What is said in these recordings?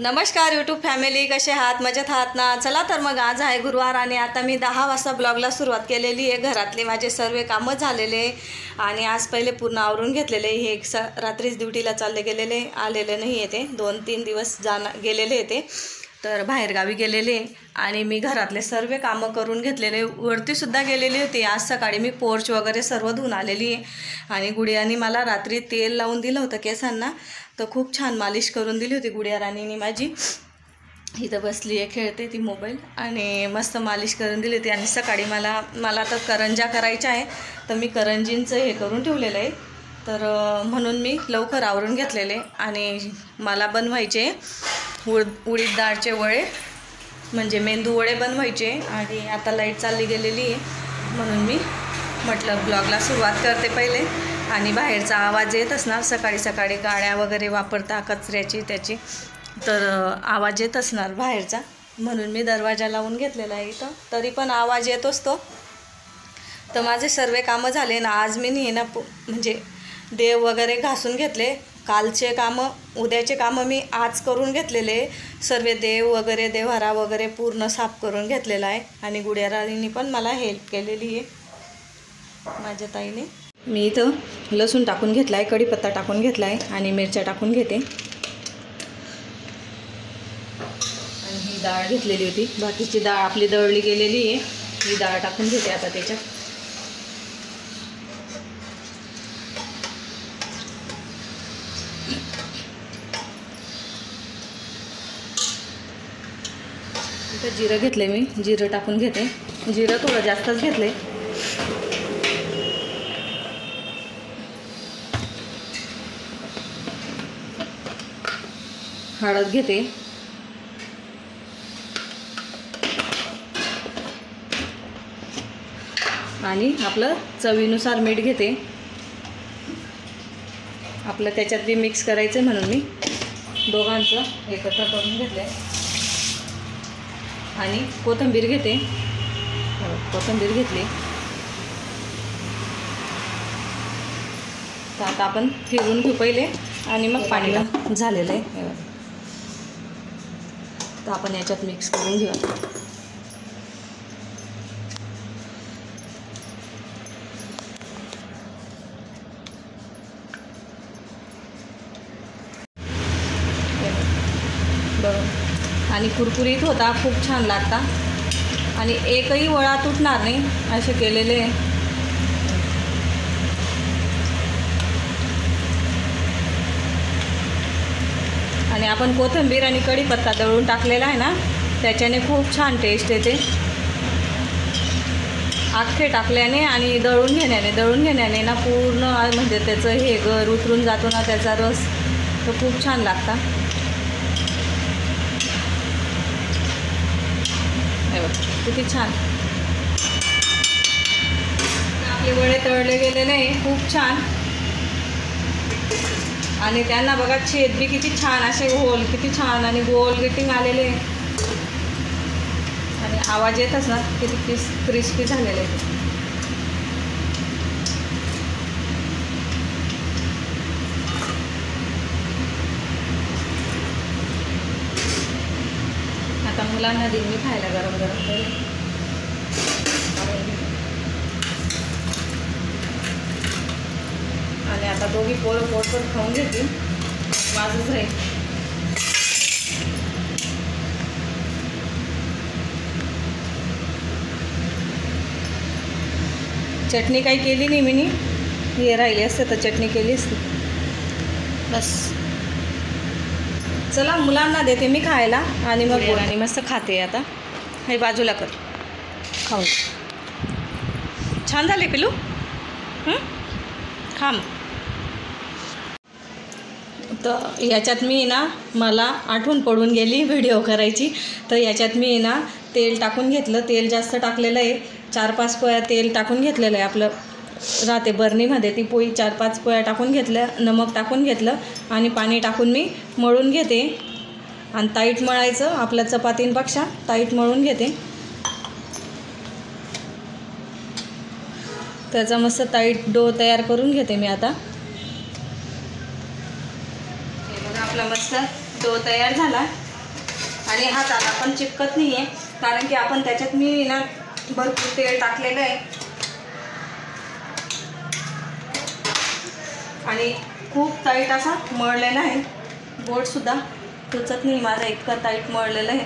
नमस्कार YouTube family, कसे आहात? मजेत आहात ना? चला तर मग आज आहे गुरुवार आणि आता मी 10 वाजता ब्लॉगला सुरुवात केलेली आहे। घरातले माझे सर्व कामं झालेले आणि आज पहिले पूर्ण आवरून घेतलेले। हे रात्रीच ड्युटीला चालले गेलेले, आलेले नाही येते, 2-3 दिवस गेलेले येते, तर बाहेरगावी गेलेले आणि मी घरातले सर्व कामं करून घेतलेले। वरतीसुद्धा गेलेली होती। आज सकाळी मी पोर्च वगैरे सर्व धुवून आलेली आहे आणि गुडियानी मला रात्री तेल लावून दिलं होतं केसांना, तर खूप छान मालिश करून दिली होती गुडिया राणीनी माझी। इथं बसली आहे, खेळते ती मोबाईल आणि मस्त मालिश करून दिली होती। आणि सकाळी मला तर करंजा करायच्या आहे, तर मी करंजींचं हे करून ठेवलेलं आहे, तर म्हणून मी लवकर आवरून घेतलेले। आणि मला बनवायचे उडीद डाळचे वडे, म्हणजे मेंदू वडे बनवायचे। आणि आता लाईट चालली गेलेली आहे म्हणून मी म्हटलं ब्लॉगला सुरुवात करते पहिले। आणि बाहेरचा आवाज येत असणार, सकाळी सकाळी गाड्या वगैरे वापरता कचऱ्याची त्याची, तर आवाज येत असणार बाहेरचा, म्हणून मी दरवाजा लावून घेतलेला आहे इथं, तरी पण आवाज येत असतो। तर माझे सर्व कामं झाले ना, आज मी नाही ना म्हणजे देव वगैरे घासून घेतले। कालचे कामं उद्याचे कामं मी आज करून घेतलेले, सर्व देव वगैरे देव्हारा वगैरे पूर्ण साफ करून घेतलेला आहे। आणि गुडिया राणीने पण मला हेल्प केलेली आहे माझ्या ताईने। मी इथं लसूण टाकून घेतला आहे, कढीपत्ता टाकून घेतला आहे आणि मिरच्या टाकून घेते। आणि ही डाळ घेतलेली होती, बाकीची डाळ आपली दळली गेलेली आहे, ही डाळ टाकून घेते आता त्याच्यात। इथं जिरं घेतले, मी जिरं टाकून घेते, जिरं थोडं जास्तच घेतले। हळद घेते आणि आपलं चवीनुसार मीठ घेते। आपलं त्याच्यात बी मिक्स करायचं म्हणून मी दोघांचं एकत्र करून घेतलं। आणि कोथिंबीर घेते, कोथिंबीर घेतली, तर आता आपण फिरून घेऊ पहिले आणि मग पाणी झालेलं आहे, तर आपण याच्यात मिक्स करून घेऊ। बरोबर, आणि कुरकुरीत होता, खूप छान लागता आणि एकही वळा तुटणार नाही असे केलेले। आणि आपण कोथिंबीर आणि कढीपत्ता दळून टाकलेला आहे ना, त्याच्याने खूप छान टेस्ट येते। अख्खे टाकल्याने आणि दळून घेण्याने ना पूर्ण म्हणजे त्याचं हे गर उतरून जातो ना, त्याचा रस, तो खूप छान लागता। किती छान आपले वडे तळले गेलेले आहे, खूप छान। आणि त्यांना बघा छेद बी किती छान, असे होल किती छान आणि गोल गिटिंग आलेले, आणि आवाज येतच ना किती क्रिस्पी झालेले। आता मुलांना देईन मी खायला गरम गरम। आणि आता दोघी पोरं पोटभर खाऊन घेतील, माझंच राहील। चटणी काही केली नाही मी, हे राहिली असते तर चटणी केली असती बस। चला मुलांना देते मी खायला आणि मग आणि मस्त खाते। आता हे बाजूला कर, खाऊन छान झाले पिलू, खाम। तर याच्यात मी ना, मला आठवण पडून गेली व्हिडिओ करायची, तर याच्यात मी ना तेल टाकून घेतलं, तेल जास्त टाकलेलं आहे, 4-5 पोळ्या तेल टाकून घेतलेलं आहे, आपलं राहते बर्नीमध्ये ती पोळी, 4-5 पोळ्या टाकून घेतल्या, नमक टाकून घेतलं आणि पाणी टाकून मी मळून घेते। आणि ताईट मळायचं, आपल्या चपातींपेक्षा ताईट मळून घेते, त्याचा मस्त ताईट डो तयार करून घेते मी आता। हे बघा आपला मस्त डो तयार झाला आणि हाताला पण चिपकत नाही आहे, कारण की आपण त्याच्यात मी ना भरपूर तेल टाकलेलं आहे आणि खूप टाईट असा मळलेला आहे. बोटसुद्धा टोचत नाही माझा, इतका टाईट मळलेलं आहे.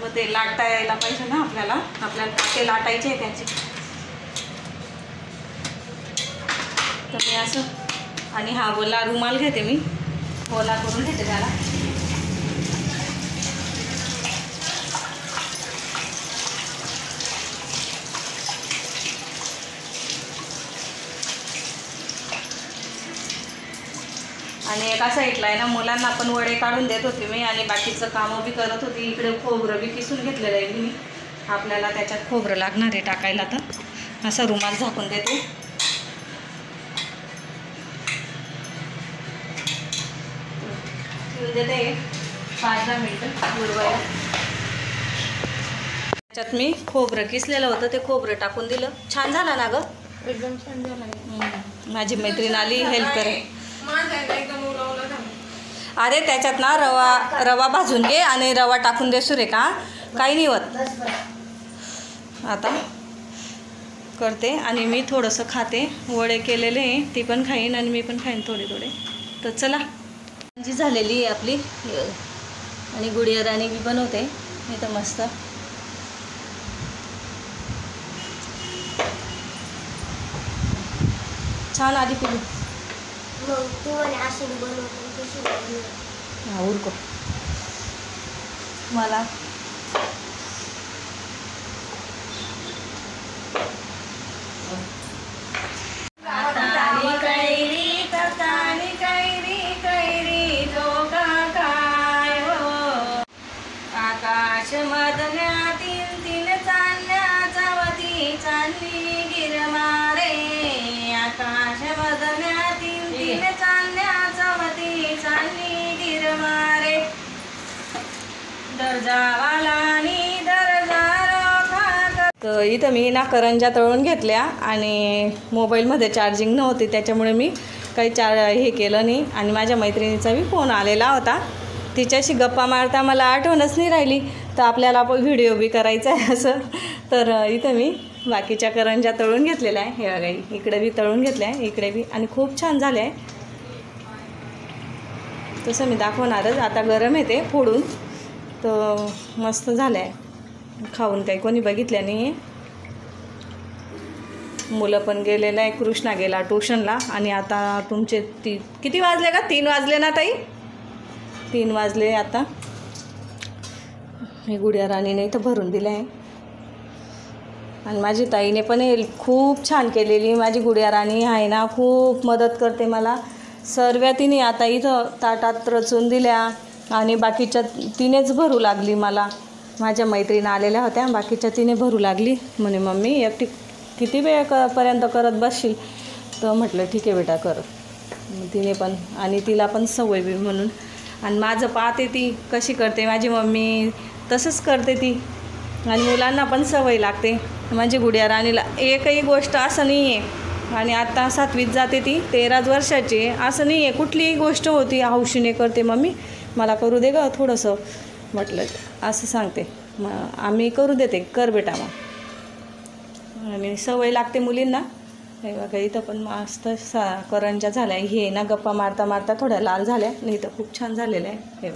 मग ते लाटता यायला पाहिजे ना आपल्याला ते लाटायचे आहे त्याचे. तर मी असं, आणि हा ओला रुमाल घेते, मी ओला करून घेते त्याला. आणि एका साईडला आहे ना मुलांना पण वडे काढून देत होते मी, आणि बाकीचं कामं बी करत होती. इकडे खोबरं बी किसून घेतलेलं आहे मी. आपल्याला त्याच्यात खोबरं लागणार आहे टाकायला, तर असा रुमाल झाकून देते. ठेवून देते 5-10 मिनटं उडवायला. त्याच्यात मी खोबरं किसलेलं होतं, ते खोबरं टाकून दिलं. छान झालं ना गं? एकदम छान झालं. माझी मैत्रीण आली हेल्प करे. अरे त्याच्यात ना रवा भाजून घे आणि रवा टाकून दे सुरेखा, काही नाही होत. आता करते आणि मी थोडंसं खाते. वडे केलेले आहे, ती पण खाईन आणि मी पण खाईन थोडे थोडे. तर चला, जी झालेली आहे आपली, आणि गुडिया राणी बी बनवते मी तर मस्त. छान आली पिली. हाँ उरको मला आकाश मधल्या तीन चांदण्या चवती चांदणी गिरमारे. आकाश मधल्या तीन चांदण्या चवती चांदणी गिरमारे. दर्जावालानी दर्जा रोखा. तर इथं मी ना करंजा तळून घेतल्या आणि मोबाईलमध्ये चार्जिंग नव्हती, त्याच्यामुळे मी काही हे केलं नाही. आणि माझ्या मैत्रिणीचा बी फोन आलेला होता, तिच्याशी गप्पा मारता मला आठवणच नाही राहिली, तर आपल्याला व्हिडिओ बी करायचा आहे असं. तर इथं मी बाकीच्या करंजा तळून घेतलेल्या आहे. हे बघा, इकडे बी तळून घेतल्या आहे, इकडे बी, आणि खूप छान झाले आहे. तसं मी दाखवणारच. आता गरम येते फोडून, तर मस्त झालं आहे. खाऊन काही कोणी बघितलं नाही आहे. मुलं पण गेलेलं आहे, कृष्णा गेला ट्यूशनला. आणि आता तुमचे किती वाजले का? 3 वाजले ना ताई? 3 वाजले आता. मी गुडिया राणीने इथं भरून दिलं आहे, आणि माझी ताईने पण खूप छान केलेली. माझी गुडिया राणी आहे ना, खूप मदत करते मला. सर्व तिने आता इथं ताटात रचून दिल्या, आणि बाकीच्या तिनेच भरू लागली मला. माझ्या मैत्रिणी आलेल्या होत्या, बाकीच्या तिने भरू लागली. म्हणे मम्मी एकटी किती वेळपर्यंत करत बसशील? तर म्हटलं ठीक आहे बेटा कर. तिने पण, आणि तिला पण सवय बी म्हणून. आणि माझं पाहते ती कशी करते माझी मम्मी, तसंच करते ती. आणि मुलांना पण सवय लागते. माझी गुडिया राणीला एकही गोष्ट असं नाही आहे, आणि आता 7वीत जाते ती, 13 वर्षाची आहे. असं नाही आहे कुठलीही गोष्ट होती हौशीने करते, मम्मी मला करू दे गं थोडंसं, म्हटलं असं सांगते. मग आम्ही करू देते, कर बेटा मग. आणि सवय लागते मुलींना. हे बघा इथं पण मस्त करंजा झाल्या. हे ना गप्पा मारता मारता थोड्या लाल झाल्या, नाही तर खूप छान झालेल्या आहे. हे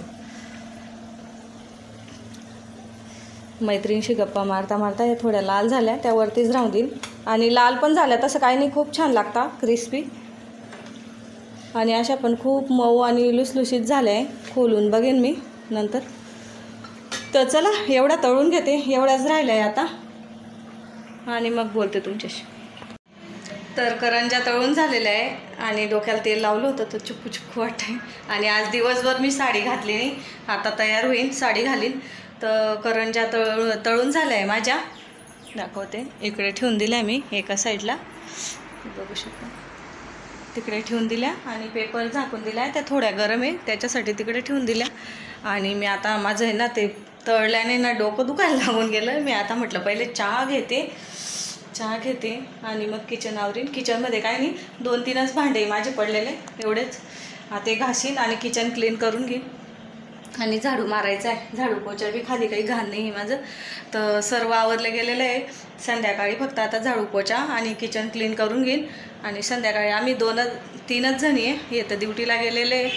मैत्रिणीशी गप्पा मारता मारता हे थोड्या लाल झाल्या, त्यावरतीच राहून देईल. आणि लाल पण झाल्या तसं काही नाही, खूप छान लागता क्रिस्पी. आणि अशा पण खूप मऊ आणि लुसलुशीत झाल्या आहे. खोलून बघेन मी नंतर. तर चला, एवढा तळून घेते, एवढ्याच राहिल्या आहे आता, आणि मग बोलते तुमच्याशी. तर करंजा तळून झालेल्या आहे, आणि डोक्याला तेल लावलं होतं तर चुक्कू चुक्कू वाटते. आणि आज दिवसभर मी साडी घातली नाही, आता तयार होईन साडी घालीन. तर करंजा तळून झाल्या आहे माझ्या, दाखवते. इकडे ठेवून दिल्या मी एका साईडला, बघू शकता. तिकडे ठेवून दिल्या, आणि पेपर झाकून दिला आहे. त्या थोड्या गरम आहे त्याच्यासाठी तिकडे ठेवून दिल्या. आणि मी आता माझं आहे ना ते तळल्याने ना डोकं दुखायला लागून गेलं. मी आता म्हटलं पहिले चहा घेते आणि मग किचन आवरीन. किचनमध्ये काय नाही, 2-3च भांडे माझे पडलेले एवढेच. ते घासीन आणि किचन क्लीन करून घेईन. आणि झाडू मारायचा आहे. झाडू पोछा बी खाली काही घाण नाही आहे माझं, तर सर्व आवरलं गेलेलं आहे. संध्याकाळी फक्त आता झाडू पोछा आणि किचन क्लीन करून घेईन. आणि संध्याकाळी आम्ही 2-3च जणी आहे, हे तर ड्युटीला गेलेले आहे,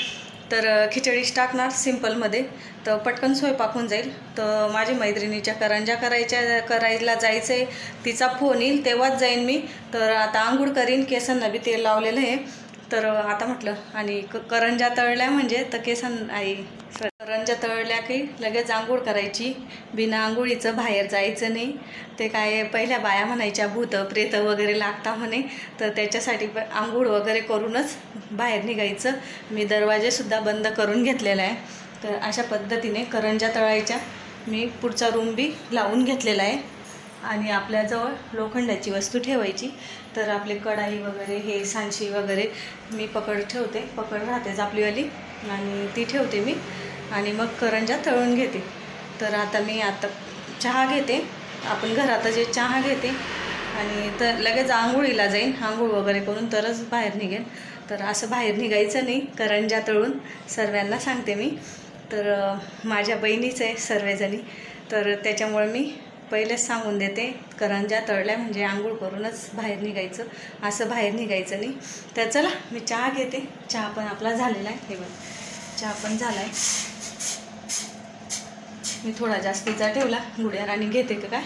तर खिचडीच टाकणार सिम्पलमध्ये, तर पटकन स्वयंपाक होऊन जाईल. तर माझ्या मैत्रिणीच्या करंजा करायला जायचं आहे, तिचा फोन येईल तेव्हाच जाईन मी. तर आता आंघोळ करीन, केसांना बी तेल लावलेलं आहे. तर आता म्हटलं आणि करंजा तळल्या म्हणजे तर करंजा तळल्या की लगेच आंघोळ करायची, बिना आंघोळीचं बाहेर जायचं नाही. ते काय पहिल्या बाया म्हणायच्या भूत प्रेत वगैरे लागता म्हणे, तर त्याच्यासाठी आंघोळ वगैरे करूनच बाहेर निघायचं. मी दरवाजेसुद्धा बंद करून घेतलेला आहे. तर अशा पद्धतीने करंजा तळायच्या. मी पुढचा रूम बी लावून घेतलेला आहे. आणि आपल्याजवळ लोखंडाची वस्तू ठेवायची, तर आपले कढाई वगैरे हे सांडशी वगैरे मी पकड राहतेच आपलीवाली, आणि ती ठेवते मी आणि मग करंजा तळून घेते. तर आता मी चहा घेते, आपण घरात जे चहा घेते, आणि तर लगेच आंघोळीला जाईन. आंघोळ वगैरे करून तरच बाहेर निघेन. तर असं बाहेर निघायचं नाही करंजा तळून, सर्वांना सांगते मी. तर माझ्या बहिणीच आहे सर्वजणी, तर त्याच्यामुळे मी पहिलेच सांगून देते, करंजा तळल्या म्हणजे आंघोळ करूनच बाहेर निघायचं, असं बाहेर निघायचं नाही. तर चला मी चहा घेते. चहा पण आपला झालेला आहे, हे बघ चहा पण झाला आहे. मी थोडा जास्तीचा ठेवला, गुड्या राणी घेते का काय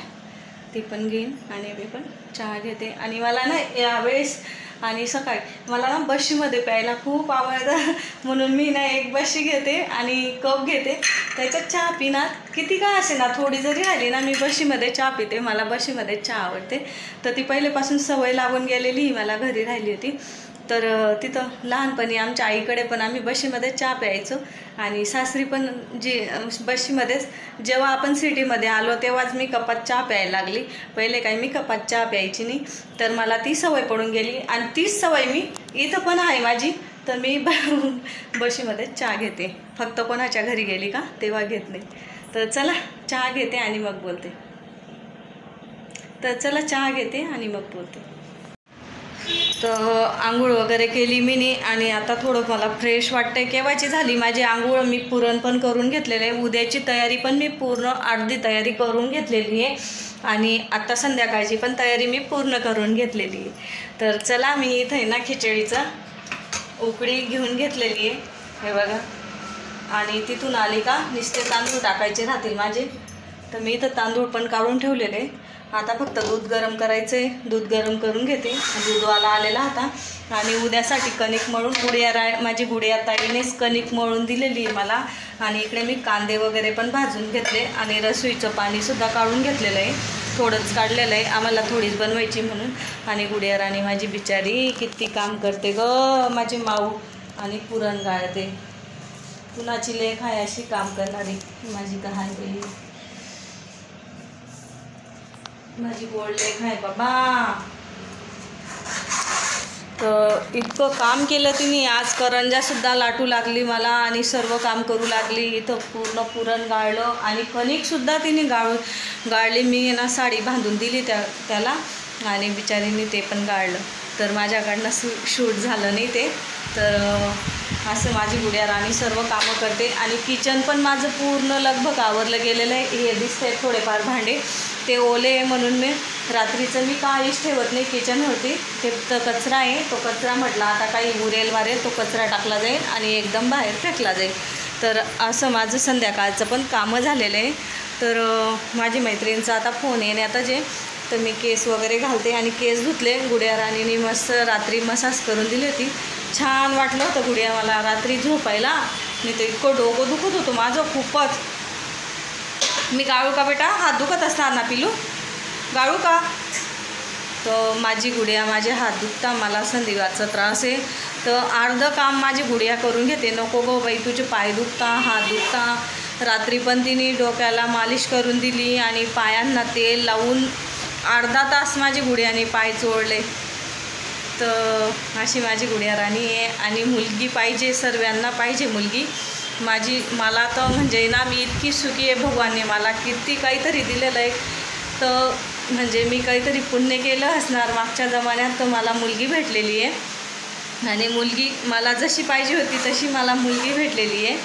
ती पण घेईन, आणि मी पण चहा घेते. आणि मला ना यावेळेस आणि सकाळी मला ना बशीमध्ये प्यायला खूप आवडतं, म्हणून मी ना एक बशी घेते आणि कप घेते, त्याच्यात चहा पिणार. किती काय असे ना, थोडी जरी राहिली ना, मी बशीमध्ये चहा पिते. मला बशीमध्ये चहा आवडते, तर ती पहिलेपासून सवय लागून गेलेली, मला घरी राहिली होती. तर तिथं लहानपणी आमच्या आईकडे पण आम्ही बशीमध्ये चहा प्यायचो, आणि सासरी पण बशीमध्येच. जेव्हा आपण सिटीमध्ये आलो तेव्हाच मी कपात चहा प्यायला लागली. पहिले काही मी कपात चहा प्यायची नाही, तर मला ती सवय पडून गेली, आणि तीच सवय मी इथं पण आहे माझी. तर मी बशीमध्ये चहा घेते, फक्त कोणाच्या घरी गेली का तेव्हा घेत नाही. तर चला चहा घेते आणि मग बोलते. तर चला चहा घेते आणि मग बोलते. तर आंघोळ वगैरे केली मी नी, आणि आता थोडं मला फ्रेश वाटतं. केव्हाची झाली माझी आंघोळ. मी पुरण पण करून घेतलेलं आहे, उद्याची तयारी पण मी पूर्ण अर्धी तयारी करून घेतलेली आहे, आणि आता संध्याकाळची पण तयारी मी पूर्ण करून घेतलेली आहे. तर चला मी इथं आहे ना खिचडीचं उकळी घेऊन घेतलेली आहे, हे बघा. आणि तिथून आली का नुसते तांदूळ टाकायचे राहतील माझे, तर मी इथं तांदूळ पण काढून ठेवलेले. आता फक्त दूध गरम करायचं आहे, दूध गरम करून घेते. दूधवाला आलेला होता, आणि उद्यासाठी कणिक मळून माझी गुडिया ताईनेच कणिक मळून दिलेली आहे मला. आणि इकडे मी कांदे वगैरे पण भाजून घेतले, आणि रसोईचं पाणीसुद्धा काढून घेतलेलं आहे, थोडंच काढलेलं आहे, आम्हाला थोडीच बनवायची म्हणून. आणि गुडिया राणी माझी बिचारी किती काम करते ग माझी माऊ, आणि पुरण गाळते. कुणाची लेख आहे अशी काम करणारी माझी कहाणी बाई, माझी गोड लेख आहे बाबा. तर इतकं काम केलं तिने. आज करंजासुद्धा लाटू लागली मला, आणि सर्व काम करू लागली. इथं पूर्ण पुरण गाळलं, आणि कणिकसुद्धा तिने गाळली. मी ना साडी बांधून दिली त्याला, आणि बिचारीने ते पण गाळलं. तर माझ्याकडनं शूट झालं नाही ते. तर असं माझी गुडिया राणी सर्व कामं करते. आणि किचन पण माझं पूर्ण लगभग आवरलं गेलेलं आहे. हे दिसते थोडेफार भांडे, ते ओले म्हणून मी रात्रीचं मी काहीच ठेवत नाही किचनवरती. ते तर कचरा आहे, तो कचरा म्हटला आता काही उरेल वारेल तो कचरा टाकला जाईल आणि एकदम बाहेर फेकला जाईल. तर असं माझं संध्याकाळचं पण कामं झालेलं आहे. तर माझी मैत्रिणीचा आता फोन येण्यातच आहे, तर मी केस वगैरे घालते आणि केस धुतले. गुडिया राणीने मस्त रात्री मसाज करून दिली होती, छान वाटलं होतं गुडिया मला रात्री झोपायला. मी तर इतकं डोकं दुखत होतं माझं खूपच. मी गाळू का बेटा, हात दुखत असणार ना पिलू, गाळू का? तर माझी गुडिया माझे हात दुखता, मला संधिवातचा त्रास आहे, तर अर्धं काम माझी गुडिया करून घेते. नको गो बाई तुझे पाय दुखता, हात दुखता. रात्री पण तिने डोक्याला मालिश करून दिली आणि पायांना तेल लावून अर्धा तास माझी गुडियाने पाय चोळले. तर अशी माझी गुडिया राणी आहे. आणि मुलगी पाहिजे, सर्वांना पाहिजे मुलगी माझी. मला तर म्हणजे ना मी इतकी सुखी आहे, भगवानने मला किती काहीतरी दिलेलं आहे. तर म्हणजे मी काहीतरी पुण्य केलं असणार मागच्या जमान्यात, तर मला मुलगी भेटलेली आहे. आणि मुलगी मला जशी पाहिजे होती तशी मला मुलगी भेटलेली आहे.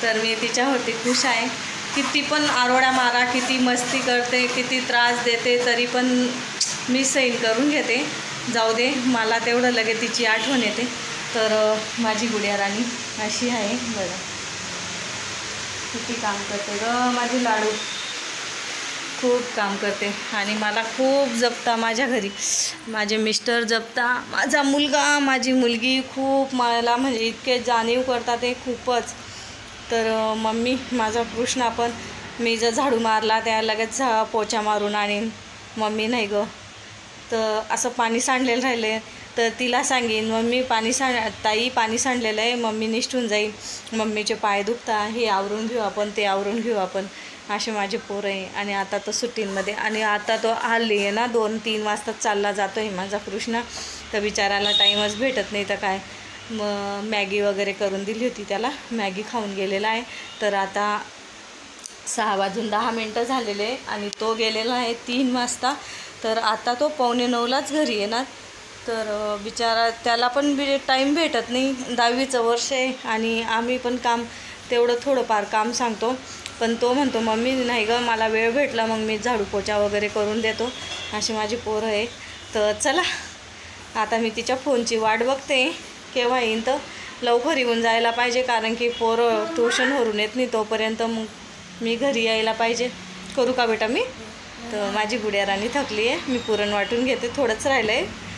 तर मी तिच्यावरती खुश आहे. किती पण आरोड्या मारा, किती मस्ती करते, किती त्रास देते, तरी पण मी सहन करून घेते. जाऊ दे, मला तेवढं लगेच तिची आठवण येते. तर माझी गुडिया राणी अशी आहे बघा, किती काम करते ग माझी लाडू, खूप काम करते. आणि मला खूप जपता माझ्या घरी, माझे मिस्टर जपता, माझा मुलगा, माझी मुलगी खूप मला म्हणजे इतके जाणीव करतात ते खूपच. तर मम्मी माझा कृष्णा पण, मी जर झाडू मारला त्या लगेच पोचा मारून आणीन, मम्मी नाही गं. तर असं पाणी सांडलेलं राहिले तर तिला सांगेन, मम्मी ताई पाणी सांडलेलं आहे, मम्मी निष्ठून जाईल, मम्मीचे पाय दुखता, हे आवरून घेऊ आपण, ते आवरून घेऊ आपण. असे माझे पोरं आहे. आणि आता तो सुट्टींमध्ये, आणि आता तो हल्ली आहे ना 2-3 वाजता चालला जातो आहे माझा कृष्णा. तर बिचाराला टाईमच भेटत नाही. तर काय मग मॅगी वगैरे करून दिली होती त्याला, मॅगी खाऊन गेलेला आहे. तर आता 6:10 झालेले आणि तो गेलेला आहे 3 वाजता. तर आता तो 8:45लाच घरी येणार. तर बिचारा त्याला पण टाईम भेटत नाही, 10वीचं वर्ष आहे आणि आम्ही पण काम तेवढं थोडंफार काम सांगतो. पण तो म्हणतो मम्मी नाही गं, मला वेळ भेटला मग मी झाडू पोचा वगैरे करून देतो. अशी माझी पोरं आहे. तर चला आता मी तिच्या फोनची वाट बघते, केव्हा येईन. तर लवकर येऊन जायला पाहिजे, कारण की पोरं ट्युशनवरून येत नाही तोपर्यंत मग मी घरी यायला पाहिजे. करू का बेटा मी? तर माझी गुडिया राणी थकली आहे, मी पुरण वाटून घेते, थोडंच राहिलं आहे.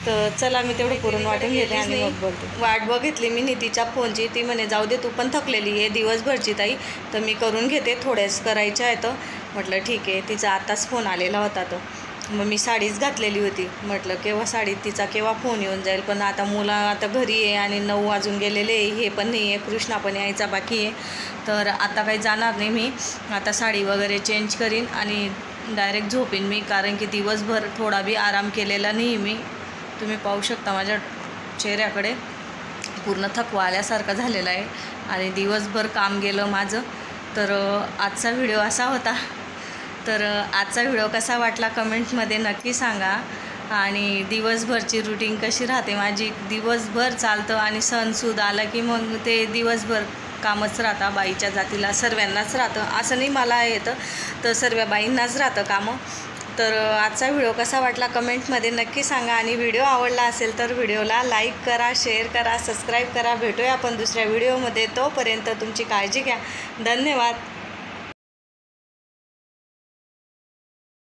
तर चला मी तेवढं पुरण वाटून घेते आणि मग बोलते. वाट बघितली मी तिच्या फोनची, ती म्हणे जाऊ दे तू पण थकलेली आहे दिवसभरची ताई, तर मी करून घेते, थोड्याच करायच्या आहे. तर म्हटलं ठीक आहे. तिचा आताच फोन आलेला होता. तर मग मी साडीच घातलेली होती, म्हटलं केव्हा साडीत तिचा केव्हा फोन येऊन जाईल. पण आता मुलं आता घरी आहे आणि 9 वाजून गेलेले आहे, हे पण नाही आहे, कृष्णा पण यायचा बाकी आहे. तर आता काही जाणार नाही मी, आता साडी वगैरे चेंज करीन आणि डायरेक्ट झोपेन मी, कारण की दिवसभर थोडा बी आराम केलेला नाही मी. तुम्ही पाहू शकता माझ्या चेहऱ्याकडे पूर्ण थकवा आल्यासारखं झालेला आहे आणि दिवसभर काम गेलं माझं. तर आजचा व्हिडिओ असा होता. तर आजचा व्हिडिओ कसा वाटला कमेंटमध्ये नक्की सांगा. आणि दिवसभरची रुटीन कशी राहते माझी, दिवसभर चालतं आणि सणसूद आला की मग ते दिवसभर कामच राहतं. बाईच्या जातीला सर्वांनाच राहतं, असं नाही मला येतं, तर सर्व बाईंनाच राहतं कामं. तर आजचा व्हिडिओ कसा वाटला कमेंटमध्ये नक्की सांगा. आणि व्हिडिओ आवडला असेल तर व्हिडिओला लाईक करा, शेअर करा, सबस्क्राईब करा. भेटूया आपण दुसऱ्या व्हिडिओमध्ये. तोपर्यंत तुमची काळजी घ्या. धन्यवाद.